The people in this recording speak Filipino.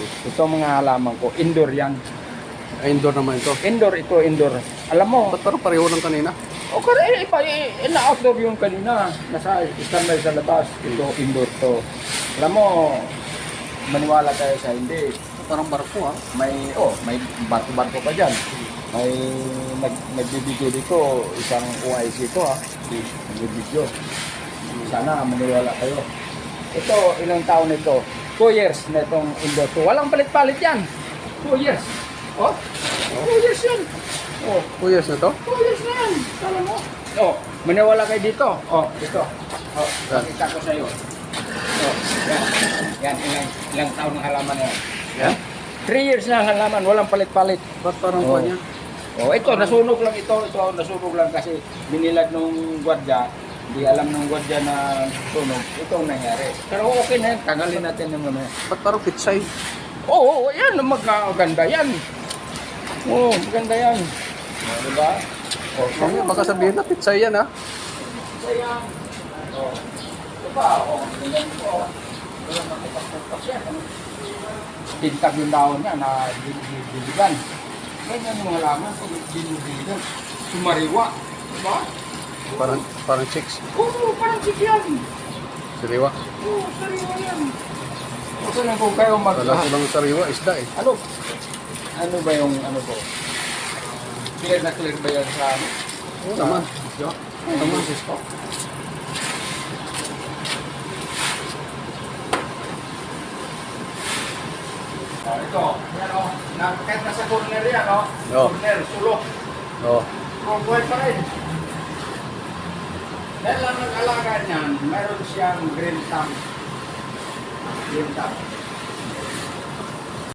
Ito mga halaman ko, indoor yan. Indoor naman ito. Indoor ito, indoor. Alam mo, Ba't parang pareho lang kanina? o na-outdoor yung kanina. Nasa standby sa labas. Ito, indoor to. Alam mo, maniwala tayo sa hindi. Parang barko ha. May barko-barko pa dyan. May nagbibideo dito, isang OIC ito ha. Nagbibideo. Sana maniwala kayo. Ito, ilang taon ito? 2 years na itong indoor to. Walang palit-palit yan. 2 years. Oh, 2 years yan. Oh, 2 years na to? 2 years na yan. Kala mo. Oh, maniwala kayo dito. Oh, dito. Oh, pakita ko sa'yo. Oh, yan. Ilang taon ng halaman na yan. Yan? 3 years na ang halaman, walang palit-palit. Ba't parang Oh. niya? Oh, ito, nasunog lang ito. Ito, nasunog lang kasi binilag nung gwardiya. Hindi alam nung gwardiya na sunog. Ito ang nangyari. Pero okay na yan. Tagalin natin yung ano. Ba't parang pitsay? Oo, yan. Maganda yan. Oo, maganda yan. Oh, diba? Oh, Kaya baka sabihin na pitsay yan ha. Sayang. Oh. Ito pa, oh. Ganyan po. Walang makipagpagpas yan. Tintag yung dahon niya na diligan. Ganyan yung halaman kung diligan. Sumariwa. Diba? Parang chicks. Oo, parang sikyan. Sariwa. Oo, sariwa yan. Kasi lang kung kayo Wala silang sariwa, isda eh. Ano? Ano ba yung ano po? Clear na clear ba yan sa ano? Oo naman. Naman, Sisko. Oh, ito. Yan o. Kahit nasa corner yan o. Oo. Corner, sulok. Oo. Oh, buhay pa rin. Dahil lang nag-alaga niyan, meron siyang green thumb. Green thumb.